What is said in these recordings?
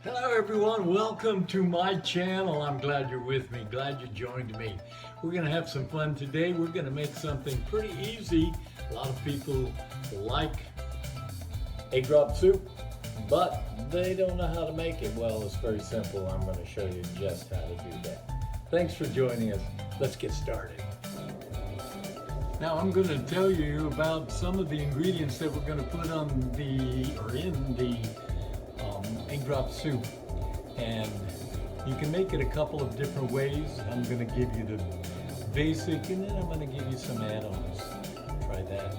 Hello everyone, welcome to my channel. I'm glad you're with me, glad you joined me. We're gonna have some fun today. We're gonna make something pretty easy. A lot of people like egg drop soup, but they don't know how to make it. Well, it's very simple. I'm gonna show you just how to do that. Thanks for joining us. Let's get started. Now I'm going to tell you about some of the ingredients that we're going to put on in the egg drop soup, and you can make it a couple of different ways. I'm going to give you the basic, and then I'm going to give you some add-ons. Try that.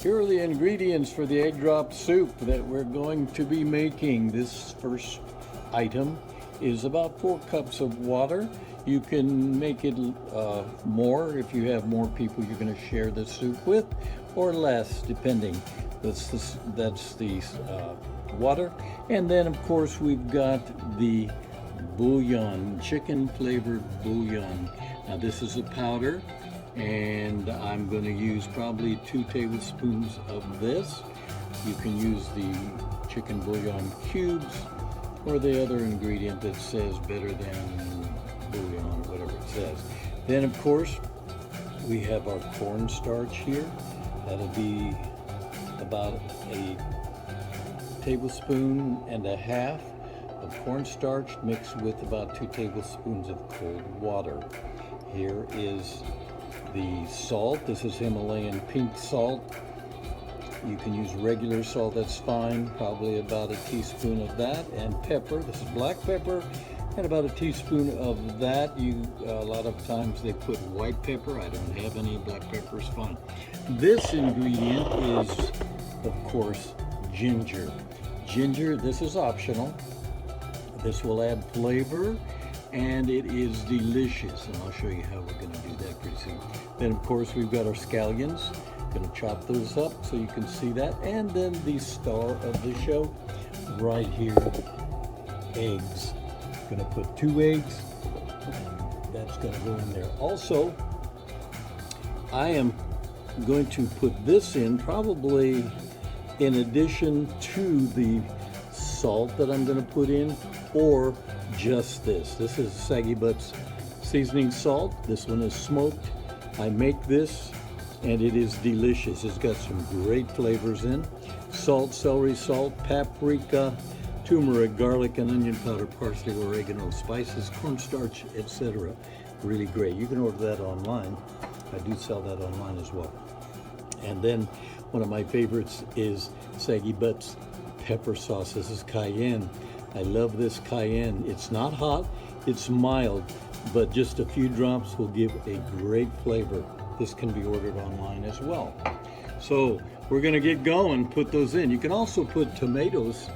Here are the ingredients for the egg drop soup that we're going to be making. This first item is about 4 cups of water. You can make it more if you have more people you're going to share the soup with, or less, depending. That's the water. And then, of course, we've got the bouillon, chicken flavored bouillon. Now, this is a powder, and I'm going to use probably 2 tablespoons of this. You can use the chicken bouillon cubes or the other ingredient that says better than bouillon, whatever it says. Then, of course, we have our cornstarch here. That'll be about a tablespoon and a half of cornstarch mixed with about 2 tablespoons of cold water. Here is the salt. This is Himalayan pink salt. You can use regular salt, that's fine. Probably about a teaspoon of that. And pepper. This is black pepper. And about a teaspoon of that. A lot of times they put white pepper. I don't have any. Black pepper is fine. This ingredient is, of course, ginger. Ginger, this is optional. This will add flavor, and it is delicious. And I'll show you how we're going to do that pretty soon. Then, of course, we've got our scallions. Going to chop those up so you can see that. And then the star of the show, right here, eggs. Going to put 2 eggs, and that's going to go in there. Also, I am going to put this in probably in addition to the salt that I'm going to put in, or just this. This is Saggy Butts seasoning salt. This one is smoked. I make this, and it is delicious. It's got some great flavors in. Salt, celery salt, paprika, turmeric, garlic, and onion powder, parsley, oregano, spices, cornstarch, etc. Really great. You can order that online. I do sell that online as well. And then one of my favorites is Saggy Butts pepper sauce. This is cayenne. I love this cayenne. It's not hot, it's mild, but just a few drops will give a great flavor. This can be ordered online as well. So we're going to get going, put those in. You can also put tomatoes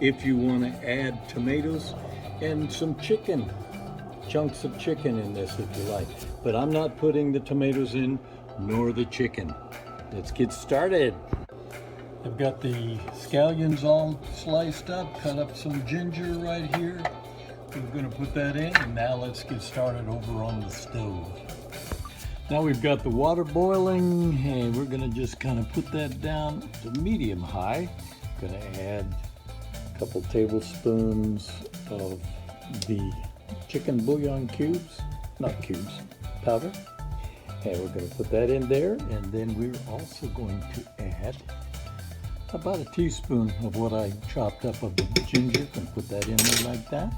if you want to add tomatoes and some chicken, chunks of chicken in this if you like. But I'm not putting the tomatoes in, nor the chicken. Let's get started. I've got the scallions all sliced up, cut up some ginger right here. We're going to put that in, and now let's get started over on the stove. Now we've got the water boiling, and we're going to just kind of put that down to medium high. Going to add couple tablespoons of the chicken bouillon cubes, not cubes, powder. And we're going to put that in there, and then we're also going to add about a teaspoon of what I chopped up of the ginger. And put that in there like that.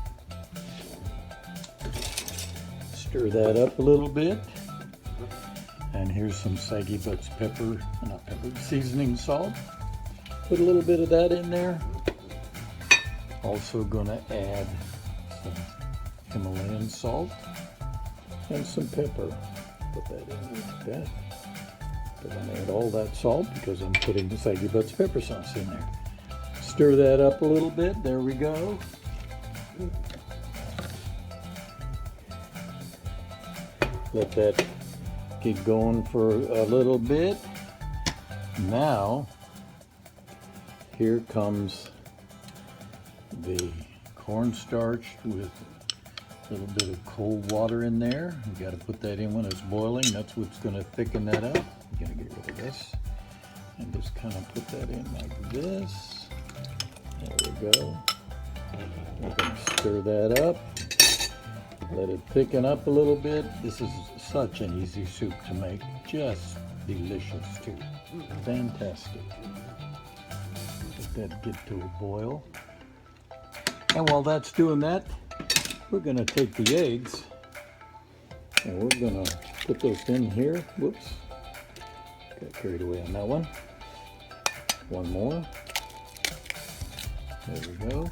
Stir that up a little bit. And here's some Saggy Butts seasoning salt. Put a little bit of that in there. Also going to add some Himalayan salt and some pepper. Put that in like that. I'm going to add all that salt because I'm putting the Saggy Butts pepper sauce in there. Stir that up a little bit. There we go. Let that get going for a little bit. Now, here comes the cornstarch with a little bit of cold water in there. You got to put that in when it's boiling. That's what's going to thicken that up. You're going to get rid of this and just kind of put that in like this. There we go. We're going to stir that up. Let it thicken up a little bit. This is such an easy soup to make. Just delicious too. Fantastic. Let that get to a boil. And while that's doing that, we're going to take the eggs and we're going to put those in here. Whoops. Got carried away on that one. One more. There we go.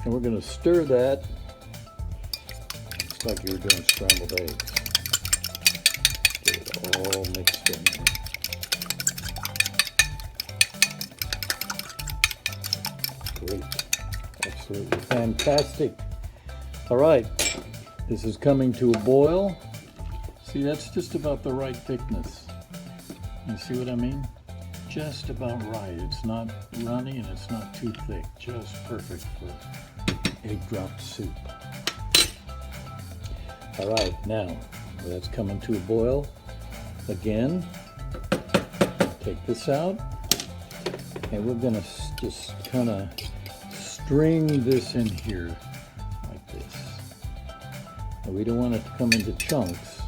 And we're going to stir that just like you were doing scrambled eggs. Get it all mixed in there. Great. Absolutely fantastic. All right, this is coming to a boil. See, that's just about the right thickness. You see what I mean? Just about right. It's not runny and it's not too thick. Just perfect for egg drop soup. All right, now that's coming to a boil. Again, take this out and we're gonna just kind of string this in here like this. And we don't want it to come into chunks,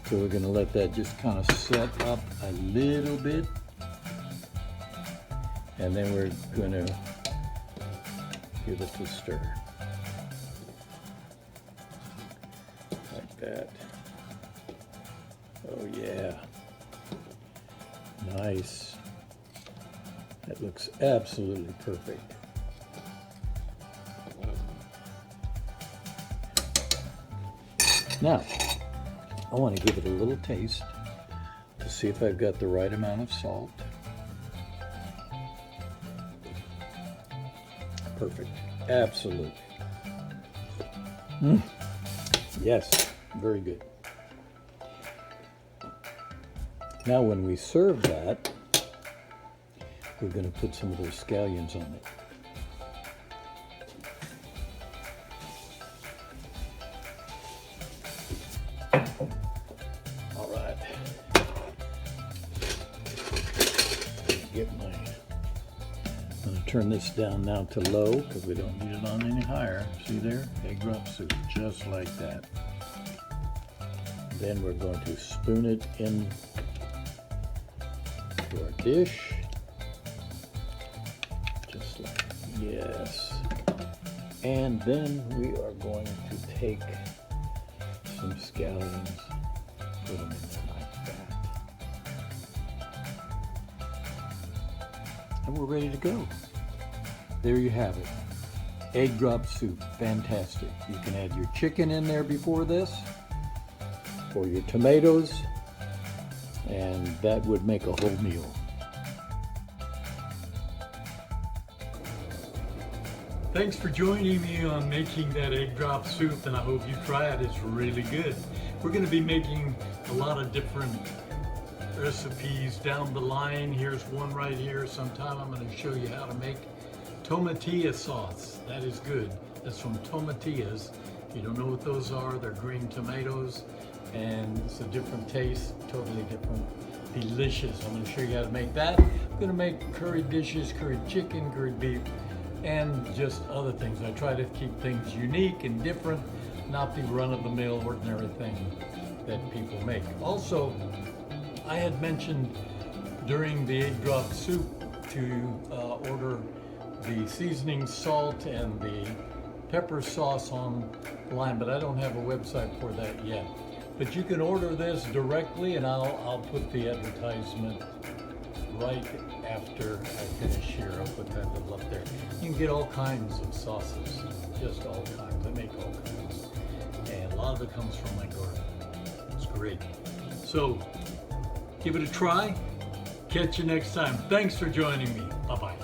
so we're going to let that just kind of set up a little bit, and then we're going to give it a stir like that. Oh yeah, nice. That looks absolutely perfect. Now, I want to give it a little taste to see if I've got the right amount of salt. Perfect. Absolutely. Yes, very good. Now when we serve that, we're going to put some of those scallions on it. All right. I'm going to turn this down now to low because we don't need it on any higher. See there? Egg drop soup, just like that. Then we're going to spoon it in to our dish. Just like, yes. And then we are going to take some scallions, put them in there like that. And we're ready to go. There you have it. Egg drop soup, fantastic. You can add your chicken in there before this, or your tomatoes, and that would make a whole meal. Thanks for joining me on making that egg drop soup, and I hope you try it. It's really good. We're going to be making a lot of different recipes down the line. Here's one right here. Sometime I'm going to show you how to make tomatilla sauce. That is good. That's from Tomatillas. If you don't know what those are, they're green tomatoes, and it's a different taste, totally different. Delicious. I'm going to show you how to make that. I'm going to make curry dishes, curried chicken, curried beef, and just other things. I try to keep things unique and different, not the run-of-the-mill ordinary thing that people make. Also, I had mentioned during the egg drop soup to order the seasoning salt and the pepper sauce online, but I don't have a website for that yet. But you can order this directly, and I'll put the advertisement right after I finish here. I'll put that little up there. You can get all kinds of sauces, just all kinds. I make all kinds, and a lot of it comes from my garden. It's great. So give it a try. Catch you next time. Thanks for joining me. Bye-bye.